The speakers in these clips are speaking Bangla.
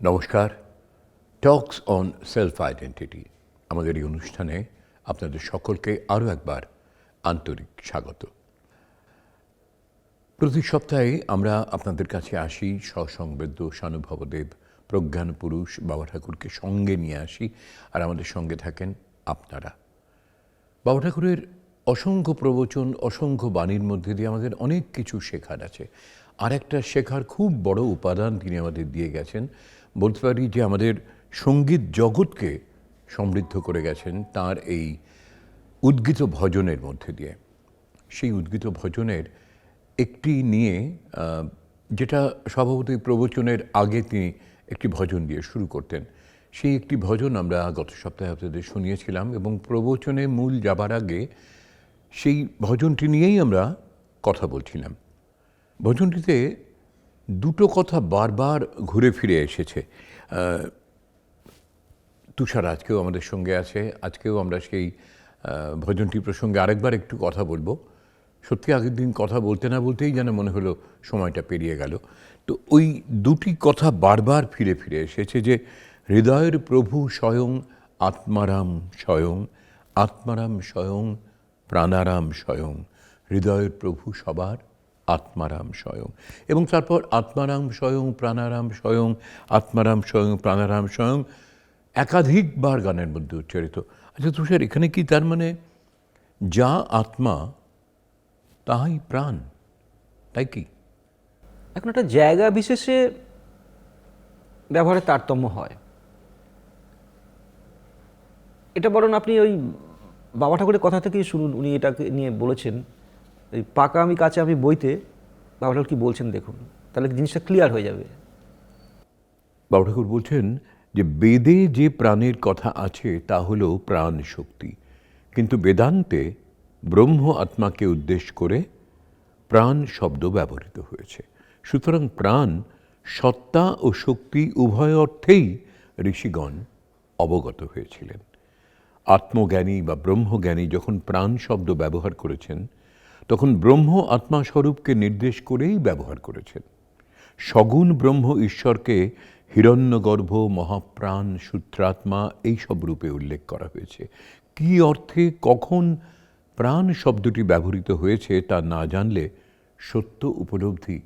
নমস্কার। টক্স অন সেলফ আইডেন্টিটি আমাদের এই অনুষ্ঠানে আপনাদের সকলকে আরও একবার আন্তরিক স্বাগত। প্রতি সপ্তাহে আমরা আপনাদের কাছে আসি, সসংবেদ্য সানুভবদেব প্রজ্ঞান পুরুষ বাবা ঠাকুরকে সঙ্গে নিয়ে আসি, আর আমাদের সঙ্গে থাকেন আপনারা। বাবা ঠাকুরের অসংখ্য প্রবচন, অসংখ্য বাণীর মধ্যে দিয়ে আমাদের অনেক কিছু শেখার আছে। আর একটা শেখার খুব বড় উপাদান তিনি আমাদের দিয়ে গেছেন, বলতে পারি যে আমাদের সঙ্গীত জগৎকে সমৃদ্ধ করে গেছেন তার এই উদ্গীত ভজনের মধ্যে দিয়ে। সেই উদ্গীত ভজনের একটি নিয়ে যেটা স্বভাবতই প্রবচনের আগে তিনি একটি ভজন দিয়ে শুরু করতেন, সেই একটি ভজন আমরা গত সপ্তাহে আপনাদের শুনিয়েছিলাম এবং প্রবচনে মূল যাবার আগে সেই ভজনটি নিয়েই আমরা কথা বলছিলাম। ভজনটিতে দুটো কথা বারবার ঘুরে ফিরে এসেছে। তুষার আজকেও আমাদের সঙ্গে আছে, আজকেও আমরা সেই ভজনটি প্রসঙ্গে আরেকবার একটু কথা বলবো। সত্যি আগের দিন কথা বলতে না বলতেই যেন মনে হলো সময়টা পেরিয়ে গেল। তো ওই দুটি কথা বারবার ফিরে ফিরে এসেছে যে হৃদয়ের প্রভু স্বয়ং আত্মারাম স্বয়ং, আত্মারাম স্বয়ং প্রাণারাম স্বয়ং, হৃদয়ের প্রভু সবার আত্মারাম স্বয়ং। এবং তারপর আত্মারাম স্বয়ং প্রাণারাম স্বয়ং, আত্মারাম স্বয়ং প্রাণারাম স্বয়ং একাধিকবার গানের মধ্যে উচ্চারিত। আচ্ছা তুষার, এখানে কি তার মানে যা আত্মা তাহাই প্রাণ, তাই কি? এখন একটা জায়গা বিশেষে ব্যবহারের তারতম্য হয়। এটা বরং আপনি ওই বাবা ঠাকুরের কথা থেকেই শুনুন, উনি এটাকে নিয়ে বলেছেন। এই পাকা আমি কাছে আমি বইতে বাবা ঠাকুর কী বলছেন দেখুন, তাহলে জিনিসটা ক্লিয়ার হয়ে যাবে। বাবা ঠাকুর বলছেন যে বেদে যে প্রাণের কথা আছে তা হলো প্রাণ শক্তি, কিন্তু বেদান্তে ব্রহ্ম আত্মাকে উদ্দেশ্য করে প্রাণ শব্দ ব্যবহৃত হয়েছে। সুতরাং প্রাণ সত্তা ও শক্তি উভয় অর্থেই ঋষিগণ অবগত হয়েছিলেন। আত্মজ্ঞানী বা ব্রহ্মজ্ঞানী যখন প্রাণ শব্দ ব্যবহার করেছেন তখন ব্রহ্ম আত্মা স্বরূপকে নির্দেশ করেই ব্যবহার করেছেন। সগুণ ব্রহ্ম ঈশ্বরকে হিরণ্যগর্ভ, মহাপ্রাণ, সূত্রাত্মা এইসব রূপে উল্লেখ করা হয়েছে। কী অর্থে কখন প্রাণ শব্দটি ব্যবহৃত হয়েছে তা না জানলে সত্য উপলব্ধি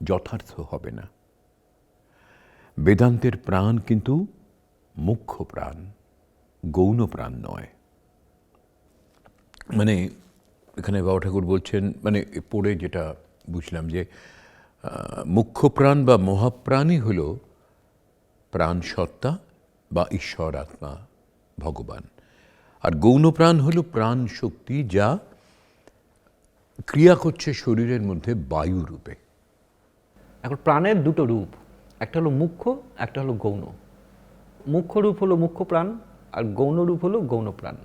যথার্থ হবে না। বেদান্তের প্রাণ কিন্তু মুখ্য প্রাণ, গৌণ প্রাণ নয়। মানে এখানে বাবা ঠাকুর বলছেন, মানে পড়ে যেটা বুঝলাম যে মুখ্য প্রাণ বা মহাপ্রাণই হল প্রাণ সত্তা বা ঈশ্বর আত্মা ভগবান, আর গৌণ প্রাণ হল প্রাণ শক্তি যা ক্রিয়া করছে শরীরের মধ্যে বায়ু রূপে। এখন প্রাণের দুটো রূপ, একটা হলো মুখ্য, একটা হলো গৌণ। মুখ্য রূপ হলো মুখ্য প্রাণ আর গৌণ রূপ হলো গৌণ প্রাণ।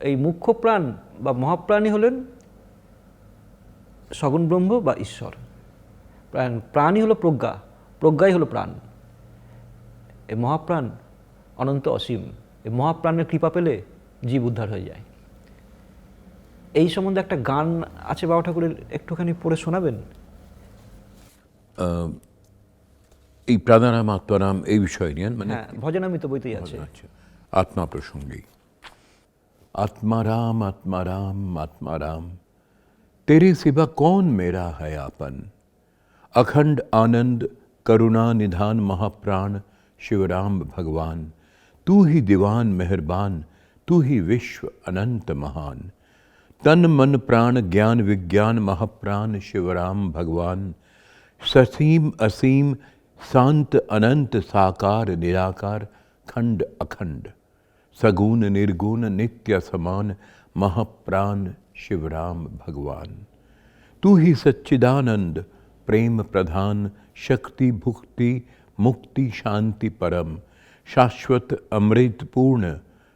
এই মুখ্য প্রাণ বা মহাপ্রাণই হলেন সগুণ ব্রহ্ম বা ঈশ্বর। প্রাণই হলো প্রজ্ঞা, প্রজ্ঞাই হলো প্রাণ। এই মহাপ্রাণ অনন্ত অসীম, এই মহাপ্রাণের কৃপা পেলে জীব উদ্ধার হয়ে যায়। এই সম্বন্ধে একটা গান আছে বাবা ঠাকুরের, একটুখানি পড়ে শোনাবেন? এই প্রাণারাম আত্মারাম এই বিষয় নিয়ে, মানে ভজনামিত বইতেই আছে। আচ্ছা, আত্মা প্রসঙ্গেই। आत्माराम आत्माराम आत्माराम, तेरे सिवा कौन मेरा है आपन, अखंड आनंद करुणा निधान महाप्राण शिवराम भगवान, तू ही दीवान मेहरबान, तू ही विश्व अनंत महान, तन मन प्राण ज्ञान विज्ञान महाप्राण शिवराम भगवान, ससीम असीम शांत अनंत साकार निराकार खंड अखंड, सगुण निर्गुण नित्य समान महाप्राण शिवराम भगवान, तू ही सच्चिदानंद प्रेम प्रधान शक्ति भुक्ति मुक्ति शांति परम, शाश्वत अमृत पूर्ण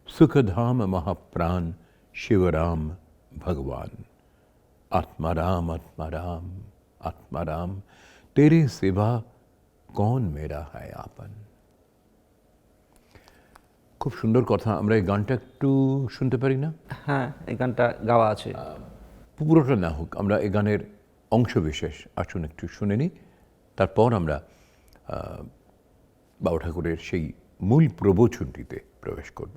सुखधाम महाप्राण शिवराम भगवान। आत्माराम आत्माराम आत्माराम, तेरे सिवा कौन मेरा है आपन। খুব সুন্দর কথা। আমরা এই গানটা একটু শুনতে পারি না? হ্যাঁ, এই গানটা গাওয়া আছে। পুরোটা না হোক, আমরা এই গানের অংশ বিশেষ আসুন একটু শুনে নিই, তারপর আমরা বাবা ঠাকুরের সেই মূল প্রবচনটিতে প্রবেশ করব।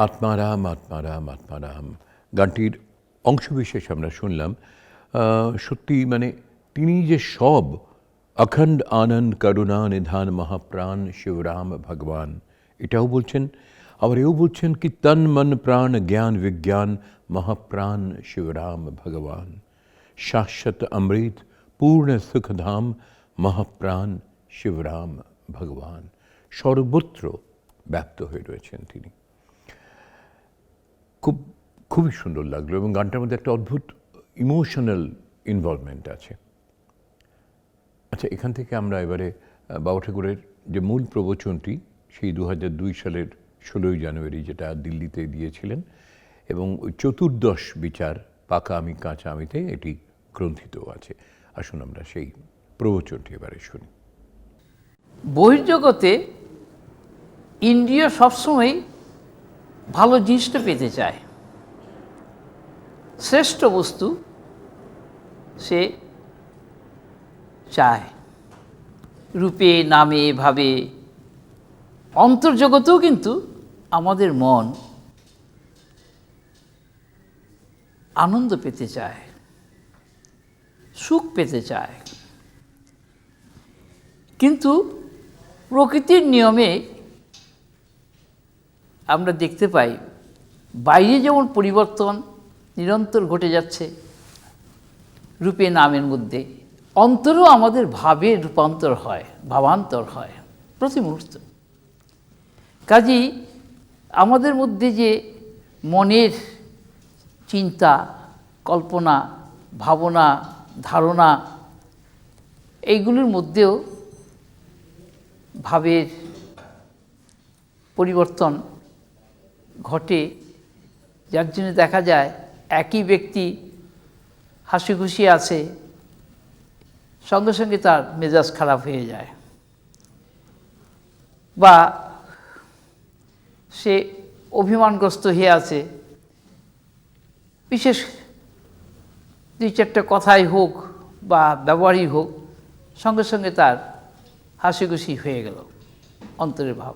আত্মারাম আত্মারাম আত্মারাম গানটির অংশবিশেষ আমরা শুনলাম। সত্যি মানে তিনি যে সব অখণ্ড আনন্দ করুণা নিধান মহাপ্রাণ শিবরাম ভগবান, এটাও বলছেন। আবার এও বলছেন কি তন মন প্রাণ জ্ঞান বিজ্ঞান মহাপ্রাণ শিবরাম ভগবান, শাশ্বত অমৃত পূর্ণ সুখধাম মহাপ্রাণ শিবরাম ভগবান। সর্বত্র ব্যপ্ত হয়ে রয়েছেন তিনি। খুবই সুন্দর লাগলো এবং গানটার মধ্যে একটা অদ্ভুত ইমোশনাল ইনভলভমেন্ট আছে। আচ্ছা, এখান থেকে আমরা এবারে বাবা ঠাকুরের যে মূল প্রবচনটি, সেই 2002 সালের 16ই জানুয়ারি যেটা দিল্লিতে দিয়েছিলেন, এবং ওই চতুর্দশ বিচার পাকা আমি কাঁচা আমিতে এটি গ্রন্থিত আছে। আসুন আমরা সেই প্রবচনটি এবারে শুনি। বহির্জগতে ইন্দ্রিয় সবসময় ভালো জিনিসটা পেতে চায়, শ্রেষ্ঠ বস্তু সে চায়, রূপে নামে ভাবে। অন্তর্জগতেও কিন্তু আমাদের মন আনন্দ পেতে চায়, সুখ পেতে চায়, কিন্তু প্রকৃতির নিয়মে আমরা দেখতে পাই বাইরে যেমন পরিবর্তন নিরন্তর ঘটে যাচ্ছে রূপে নামের মধ্যে, অন্তরেও আমাদের ভাবে রূপান্তর হয়, ভাবান্তর হয় প্রতি মুহূর্ত। কাজেই আমাদের মধ্যে যে মনের চিন্তা, কল্পনা, ভাবনা, ধারণা, এইগুলোর মধ্যেও ভাবের পরিবর্তন ঘটে, যার জন্য দেখা যায় একই ব্যক্তি হাসি খুশি আছে, সঙ্গে সঙ্গে তার মেজাজ খারাপ হয়ে যায়, বা সে অভিমানগ্রস্ত হয়ে আছে, বিশেষ 2-4টা কথাই হোক বা ব্যবহারই হোক, সঙ্গে সঙ্গে তার হাসি খুশি হয়ে গেল অন্তরের ভাব।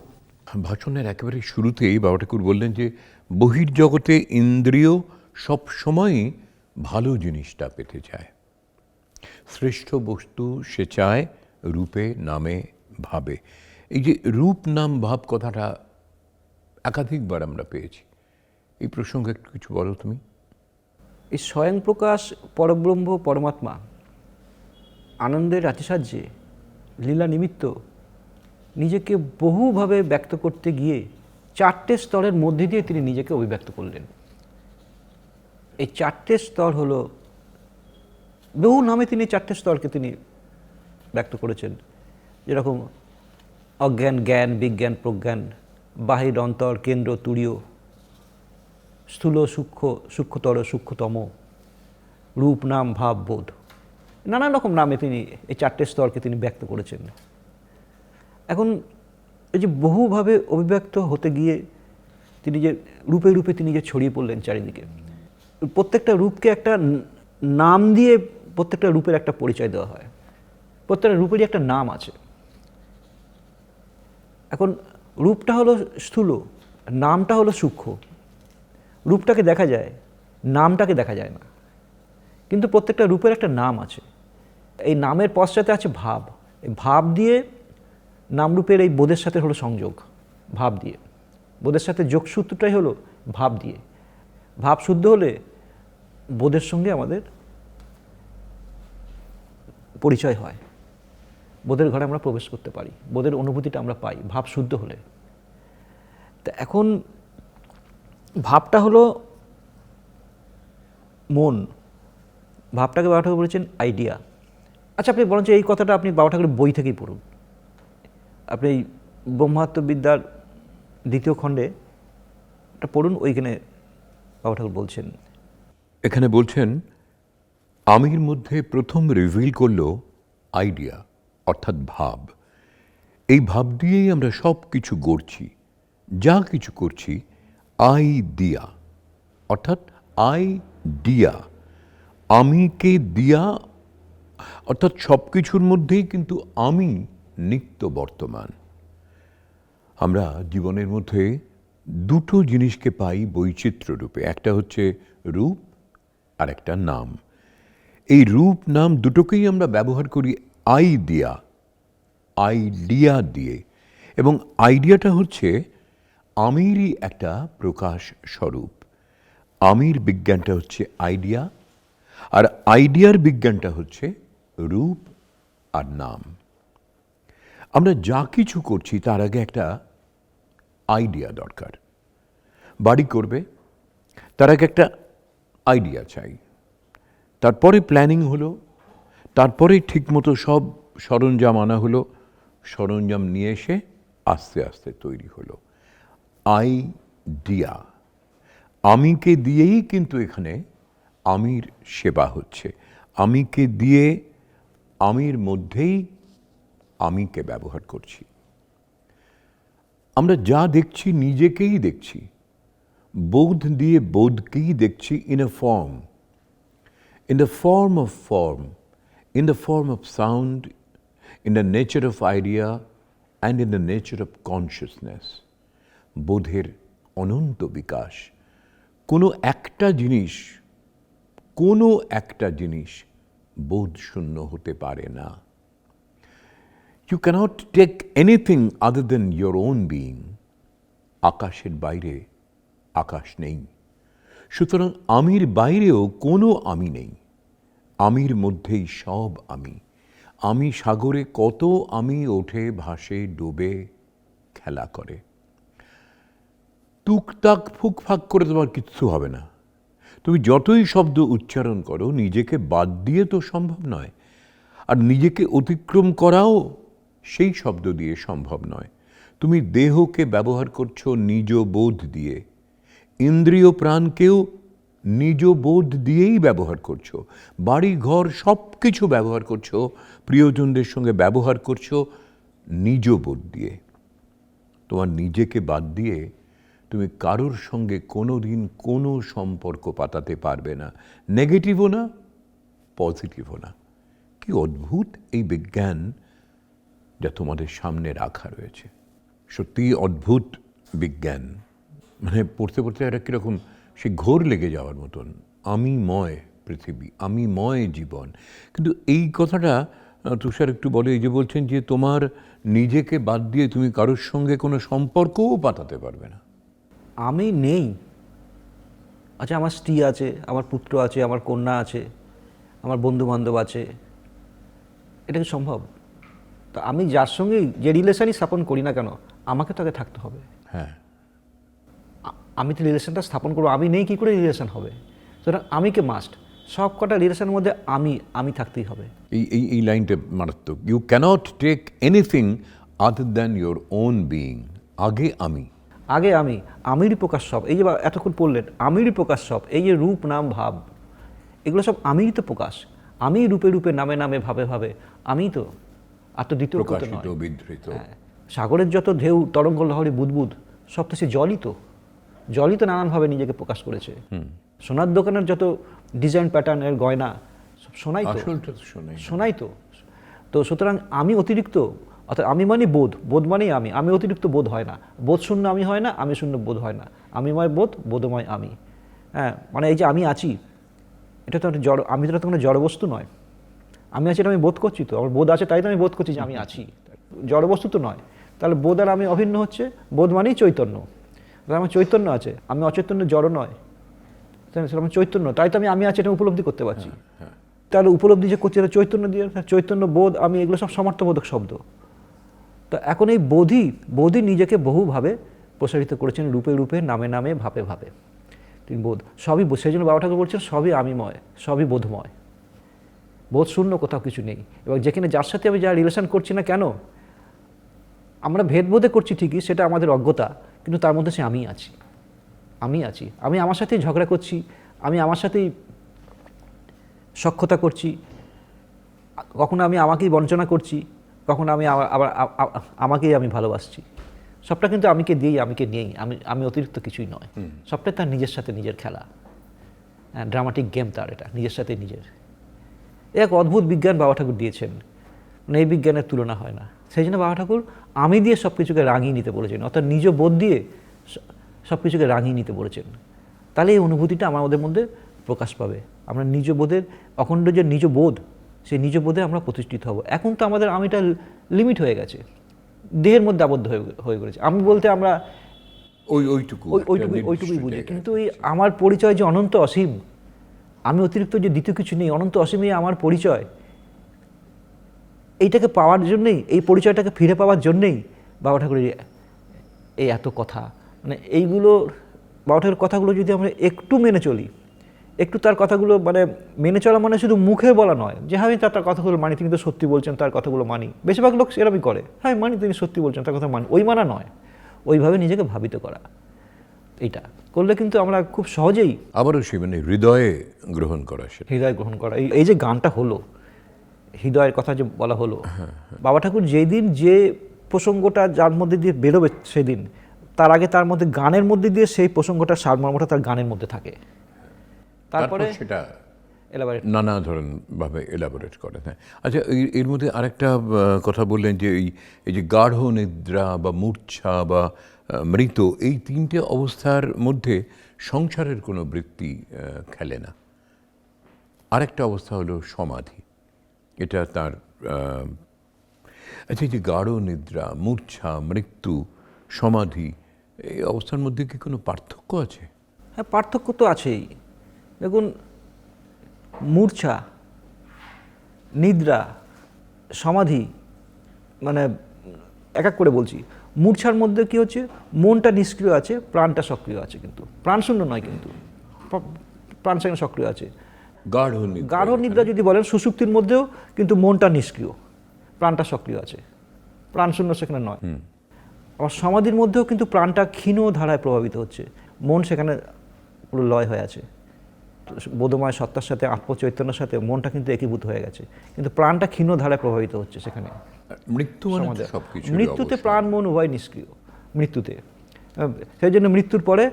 ভাষণের একেবারে শুরুতেই বাবা ঠাকুর বললেন যে বহির্জগতে ইন্দ্রিয় সব সময়ই ভালো জিনিসটা পেতে চায়, শ্রেষ্ঠ বস্তু সে চায়, রূপে নামে ভাবে। এই যে রূপ নাম ভাব কথাটা একাধিকবার আমরা পেয়েছি। এই প্রসঙ্গে একটু কিছু বলো তুমি। এই স্বয়ং প্রকাশ পরব্রহ্ম পরমাত্মা আনন্দের রাতিসাহ্যে লীলা নিমিত্ত নিজেকে বহুভাবে ব্যক্ত করতে গিয়ে 4টে স্তরের মধ্যে দিয়ে তিনি নিজেকে অভিব্যক্ত করলেন। এই 4টে স্তর হলো, বহু নামে তিনি 4টে স্তরকে তিনি ব্যক্ত করেছেন, যেরকম অজ্ঞান, জ্ঞান, বিজ্ঞান, প্রজ্ঞান, বাহির, অন্তর, কেন্দ্র, তুরীয়, স্থূল, সূক্ষ্ম, সূক্ষ্মতর, সূক্ষ্মতম, রূপ, নাম, ভাব, বোধ, নানান রকম নামে তিনি এই 4টে স্তরকে তিনি ব্যক্ত করেছেন। এখন এই যে বহুভাবে অভিব্যক্ত হতে গিয়ে তিনি যে রূপে রূপে তিনি যে ছড়িয়ে পড়লেন চারিদিকে, প্রত্যেকটা রূপকে একটা নাম দিয়ে প্রত্যেকটা রূপের একটা পরিচয় দেওয়া হয়, প্রত্যেকটা রূপেরই একটা নাম আছে। এখন রূপটা হলো স্থূল, নামটা হলো সূক্ষ্ম। রূপটাকে দেখা যায়, নামটাকে দেখা যায় না, কিন্তু প্রত্যেকটা রূপের একটা নাম আছে। এই নামের পশ্চাতে আছে ভাব। এই ভাব দিয়ে নামরূপের এই বোধের সাথে হলো সংযোগ, ভাব দিয়ে বোধের সাথে যোগসূত্রটাই হলো ভাব দিয়ে। ভাব শুদ্ধ হলে বোধের সঙ্গে আমাদের পরিচয় হয়, বোধের ঘরে আমরা প্রবেশ করতে পারি, বোধের অনুভূতিটা আমরা পাই ভাব শুদ্ধ হলে। তা এখন ভাবটা হলো মন, ভাবটাকে বাবা ঠাকুর বলেছেন আইডিয়া। আচ্ছা, আপনি বলেন যে এই কথাটা আপনি বাবা ঠাকুরের বই থেকেই পড়ুন। আপনি এই ব্রহ্মাত্মবিদ্যার 2য় খণ্ডে এটা পড়ুন, ওইখানে বাবা ঠাকুর বলছেন। এখানে বলছেন, আমির মধ্যে প্রথম রিভিল করলো আইডিয়া, অর্থাৎ ভাব। এই ভাব দিয়েই আমরা সব কিছু গড়ছি, যা কিছু করছি আইডিয়া, অর্থাৎ আইডিয়া, আমিকে দিয়া, অর্থাৎ সব কিছুর মধ্যেই কিন্তু আমি নিত্য বর্তমান। আমরা জীবনের মধ্যে দুটো জিনিসকে পাই বৈচিত্র্য রূপে, একটা হচ্ছে রূপ আর একটা নাম। এই রূপ নাম দুটোকেই আমরা ব্যবহার করি আইডিয়া দিয়ে, এবং আইডিয়াটা হচ্ছে আমিরই একটা প্রকাশ স্বরূপ। আমির বিজ্ঞানটা হচ্ছে আইডিয়া, আর আইডিয়ার বিজ্ঞানটা হচ্ছে রূপ আর নাম। আমরা যা কিছু করছি তার আগে একটা আইডিয়া দরকার। বাড়ি করবে, তার আগে একটা আইডিয়া চাই, তারপরে প্ল্যানিং হলো, তারপরে ঠিকমতো সব সরঞ্জাম আনা হলো, সরঞ্জাম নিয়ে এসে আস্তে আস্তে তৈরি হলো আইডিয়া। আমিকে দিয়েই কিন্তু এখানে আমির সেবা হচ্ছে। আমিকে দিয়ে আমির মধ্যেই আমিকে ব্যবহার করছি। আমরা যা দেখছি নিজেকেই দেখছি, বোধ দিয়ে বোধকেই দেখছি in a form, in the form of form, in the form of sound, in the nature of idea, and in the nature of consciousness. বোধের অনন্ত বিকাশ। কোনো একটা জিনিস বোধ শূন্য হতে পারে না। You cannot take anything other than your own being. আকাশের বাইরে আকাশ নেই, সুতরাং আমির বাইরেও কোনো আমি নেই, আমির মধ্যেই সব আমি। আমি সাগরে কত আমি ওঠে, ভাসে, ডোবে, খেলা করে। টুকটাক ফুকফাক করে তোমার কিচ্ছু হবে না। তুমি যতই শব্দ উচ্চারণ করো, নিজেকে বাদ দিয়ে তো সম্ভব নয়, আর নিজেকে অতিক্রম করাও সেই শব্দ দিয়ে সম্ভব নয়। তুমি দেহকে ব্যবহার করছো নিজ বোধ দিয়ে, ইন্দ্রিয় প্রাণকেও নিজ বোধ দিয়েই ব্যবহার করছো, বাড়ি ঘর সব কিছু ব্যবহার করছো, প্রিয়জনদের সঙ্গে ব্যবহার করছো নিজ বোধ দিয়ে। তোমার নিজেকে বাদ দিয়ে তুমি কারোর সঙ্গে কোনো দিন কোনো সম্পর্ক পাতাতে পারবে না, নেগেটিভও না পজিটিভও না। কি অদ্ভুত এই বিজ্ঞান যা তোমাদের সামনে রাখা রয়েছে, সত্যিই অদ্ভুত বিজ্ঞান। মানে পড়তে পড়তে একটা কীরকম সে ঘোর লেগে যাওয়ার মতন। আমিময় পৃথিবী, আমিময় জীবন। কিন্তু এই কথাটা তুষার একটু বলে, এই যে বলছেন যে তোমার নিজেকে বাদ দিয়ে তুমি কারোর সঙ্গে কোনো সম্পর্কও পাতাতে পারবে না। আমি নেই, আচ্ছা আমার স্ত্রী আছে, আমার পুত্র আছে, আমার কন্যা আছে, আমার বন্ধু বান্ধব আছে, এটা কি সম্ভব? তো আমি যার সঙ্গে যে রিলেশনই স্থাপন করি না কেন, আমাকে তাকে থাকতে হবে। হ্যাঁ, আমি তো রিলেশনটা স্থাপন করবো, আমি নেই কী করে রিলেশন হবে? সুতরাং আমিকে মাস্ট, সব কটা রিলেশনের মধ্যে আমি থাকতেই হবে। এই লাইনটা মারাত্মক। You can't take anything other than your own being. আগে আমি, আগে আমিরই প্রকাশ সব, এই যে এতক্ষণ পড়লেন আমিরই প্রকাশ সব, এই যে রূপ নাম ভাব, এগুলো সব আমিরই তো প্রকাশ। আমি রূপে রূপে নামে নামে ভাবে ভাবে, আমিই তো, আর তো দ্বিতীয় কেউ তো প্রকাশিত নয়। বিধৃত। হ্যাঁ, সাগরের যত ঢেউ তরঙ্গ লহরী বুদবুদ, সব তো সে জলই তো নানানভাবে নিজেকে প্রকাশ করেছে। সোনার দোকানের যত ডিজাইন প্যাটার্নের গয়না, সব সোনাই তো, আসলটা তো শোনাই। সোনাই তো। তো সুতরাং আমি অতিরিক্ত, অর্থাৎ আমি মানে বোধ মানেই আমি অতিরিক্ত বোধ হয় না, বোধ শূন্য আমি হয় না, আমি শূন্য বোধ হয় না, আমিময় বোধ, বোধময় আমি। হ্যাঁ, মানে এই যে আমি আছি, এটা তো একটা জড়, আমি তো কোনো জড়বস্তু নয়। আমি আছি, এটা আমি বোধ করছি, তো আমার বোধ আছে তাই তো আমি বোধ করছি যে আমি আছি, জড়বস্তু তো নয়। তাহলে বোধ আর আমি অভিন্ন হচ্ছে, বোধ মানেই চৈতন্য। তাহলে আমার চৈতন্য আছে, আমি অচৈতন্য জড় নয়, তাই না? সেটা আমার চৈতন্য, তাই তো আমি আছি এটা উপলব্ধি করতে পারছি। তাহলে উপলব্ধি যে করছি এটা চৈতন্য দিয়ে, চৈতন্য বোধ আমি, এগুলো সব সমার্থবোধক শব্দ। তো এখন এই বোধই নিজেকে বহুভাবে প্রসারিত করেছেন, রূপে রূপে নামে নামে ভাবে ভাবে। তিনি বোধ সবই, সেই জন্য বাবা ঠাকুর বলছেন সবই আমিময়, সবই বোধময়, বোধ শূন্য কোথাও কিছু নেই। এবং যেখানে যার সাথে আমি যা রিলেশন করছি না কেন, আমরা ভেদবোধে করছি ঠিকই, সেটা আমাদের অজ্ঞতা, কিন্তু তার মধ্যে সে আমি আছি। আমি আমার সাথেই ঝগড়া করছি, আমি আমার সাথেই সখ্যতা করছি, কখনো আমি আমাকেই বঞ্চনা করছি, কখনো আমি আবার আমাকেই আমি ভালোবাসছি। সবটা কিন্তু আমিকে দিয়েই, আমিকে নিয়েই, আমি অতিরিক্ত কিছুই নয়। সবটাই তার নিজের সাথে নিজের খেলা, হ্যাঁ, ড্রামাটিক গেম তার, এটা নিজের সাথে নিজের। এক অদ্ভুত বিজ্ঞান বাবা ঠাকুর দিয়েছেন, মানে এই বিজ্ঞানের তুলনা হয় না। সেই জন্য বাবা ঠাকুর আমি দিয়ে সব কিছুকে রাঙিয়ে নিতে বলেছেন, অর্থাৎ নিজ বোধ দিয়ে সব কিছুকে রাঙিয়ে নিতে বলেছেন। তাহলে এই অনুভূতিটা আমাদের মধ্যে প্রকাশ পাবে। আমরা নিজ বোধের অখণ্ড যে নিজ বোধ, সেই নিজ বোধে আমরা প্রতিষ্ঠিত হব। এখন তো আমাদের আমিটা লিমিট হয়ে গেছে, দেহের মধ্যে আবদ্ধ হয়ে গেছে। আমি বলতে আমরা ওইটুকুই বুঝি, কিন্তু এই আমার পরিচয় যে অনন্ত অসীম, আমি অতিরিক্ত যে দ্বিতীয় কিছু নেই, অনন্ত অসীমই আমার পরিচয়। এইটাকে পাওয়ার জন্যেই, এই পরিচয়টাকে ফিরে পাওয়ার জন্যেই বাবা ঠাকুরের এই এত কথা। মানে এইগুলো বাবা ঠাকুরের কথাগুলো যদি আমরা একটু মেনে চলি, একটু তার কথাগুলো মানে মেনে চলা মানে শুধু মুখে বলা নয় যে হ্যাঁ আমি তার কথাগুলো মানি, তিনি তো সত্যি বলছেন, তার কথাগুলো মানি। বেশিরভাগ লোক সেরকমই করে, হ্যাঁ মানি, তিনি সত্যি বলছেন, তার কথা মানি। ওই মানা নয়, ওইভাবে নিজেকে ভাবিত করা। এইটা করলে কিন্তু আমরা খুব সহজেই আবারও সে মানে হৃদয়ে গ্রহণ করা, সেটা হৃদয় গ্রহণ করা। এই যে গানটা হলো, হৃদয়ের কথা যে বলা হলো, বাবা ঠাকুর যেদিন যে প্রসঙ্গটা যার মধ্যে দিয়ে বেরোবে, সেদিন তার আগে তার মধ্যে গানের মধ্যে দিয়ে সেই প্রসঙ্গটার সারমর্মটা তার গানের মধ্যে থাকে, তারপরে সেটা এলাবোরেট নানা ধরনভাবে এলাবোরেট করে। হ্যাঁ, আচ্ছা, এর মধ্যে আরেকটা কথা বললেন যে এই যে গাঢ় নিদ্রা বা মূর্ছা বা মৃত, এই তিনটে অবস্থার মধ্যে সংসারের কোনো বৃত্তি খেলে না। আরেকটা অবস্থা হলো সমাধি, এটা তার আচ্ছা, এই যে গাঢ় নিদ্রা, মূর্ছা, মৃত্যু, সমাধি, এই অবস্থার মধ্যে কি কোনো পার্থক্য আছে? হ্যাঁ, পার্থক্য তো আছেই। দেখুন, মূর্ছা, নিদ্রা, সমাধি, মানে এক এক করে বলছি। মূর্ছার মধ্যে কি হচ্ছে, মনটা নিষ্ক্রিয় আছে, প্রাণটা সক্রিয় আছে, কিন্তু প্রাণশূন্য নয়, কিন্তু প্রাণ সেখানে সক্রিয় আছে। গাঢ় নিদ্রা যদি বলেন, সুষুপ্তির মধ্যেও কিন্তু মনটা নিষ্ক্রিয়, প্রাণটা সক্রিয় আছে, প্রাণশূন্য সেখানে নয়। আবার সমাধির মধ্যেও কিন্তু প্রাণটা ক্ষীণ ধারায় প্রভাবিত হচ্ছে, মন সেখানে পুরো লয় হয়ে আছে, বোধময় সত্তার সাথে, আত্মচৈতন্যের সাথে মনটা কিন্তু একীভূত হয়ে গেছে, কিন্তু প্রাণটা ক্ষীণ ধারায় প্রভাবিত হচ্ছে সেখানে। মৃত্যুতে প্রাণ মন উভয় নিষ্ক্রিয়, মৃত্যুতে। সেই জন্য মৃত্যুর পরে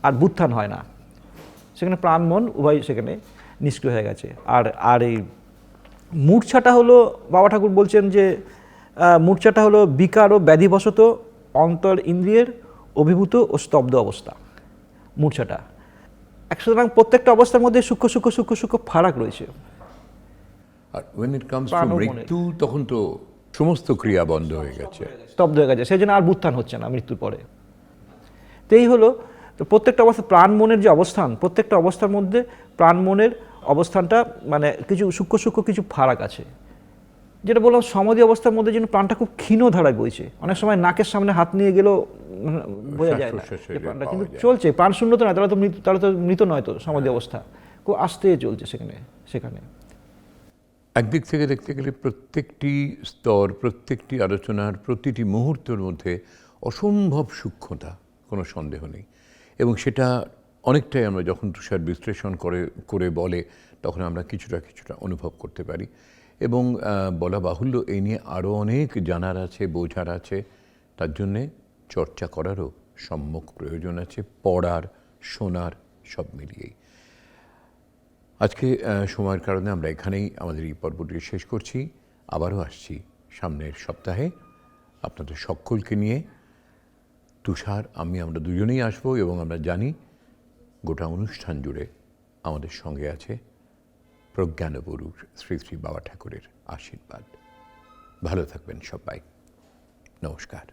আর বুত্থান হয় না, সেখানে প্রাণ মন উভয় সেখানে নিষ্ক্রিয় হয়ে গেছে। আর এই মূর্ছাটা হলো, বাবা ঠাকুর বলছেন যে মূর্ছাটা হলো বিকার ও ব্যাধিবশত অন্তর ইন্দ্রিয়ের অভিভূত ও স্তব্ধ অবস্থা, মূর্ছাটা। সুতরাং প্রত্যেকটা অবস্থার মধ্যে সূক্ষ্ম সূক্ষ্ম সূক্ষ্ম সূক্ষ্ম ফারাক রয়েছে। আর when it comes to মৃত্যু, তখন তো সমস্ত ক্রিয়া বন্ধ হয়ে গেছে, স্তব্ধ হয়ে গেছে, সেই জন্য আর বুত্থান হচ্ছে না মৃত্যুর পরে। তো এই হলো, তো প্রত্যেকটা অবস্থা প্রাণ মনের যে অবস্থান, প্রত্যেকটা অবস্থার মধ্যে প্রাণ মনের অবস্থানটা মানে কিছু সূক্ষ্ম সূক্ষ্ম কিছু ফারাক আছে। যেটা বললাম সমাধি অবস্থার মধ্যে যেন প্রাণটা খুব ক্ষীণ ধারায় বইছে, অনেক সময় নাকের সামনে হাত নিয়ে গেলেও বোঝা যায় না যে প্রাণটা কিন্তু চলছে, প্রাণ শূন্য তো নয়, তাহলে তো মৃত নয় তো সমাধি অবস্থা, খুব আস্তে চলছে সেখানে। একদিক থেকে দেখতে গেলে প্রত্যেকটি স্তর, প্রত্যেকটি আলোচনার প্রতিটি মুহূর্তের মধ্যে অসম্ভব সূক্ষ্মতা, কোনো সন্দেহ নেই। এবং সেটা অনেকটাই আমরা যখন তুষার বিশ্লেষণ করে বলে তখন আমরা কিছুটা অনুভব করতে পারি। এবং বলা বাহুল্য এই নিয়ে আরও অনেক জানার আছে, বোঝার আছে, তার জন্যে চর্চা করারও সম্যক প্রয়োজন আছে, পড়ার, শোনার, সব মিলিয়েই। আজকে সময়ের কারণে আমরা এখানেই আমাদের এই পর্বটি শেষ করছি। আবারও আসছি সামনের সপ্তাহে আপনাদের সকলকে নিয়ে। তুষার, আমরা দুজনেই আসবো এবং আমরা জানি গোটা অনুষ্ঠান জুড়ে আমাদের সঙ্গে আছে প্রজ্ঞানপুরুষ শ্রী শ্রী বাবা ঠাকুরের আশীর্বাদ। ভালো থাকবেন সবাই। নমস্কার।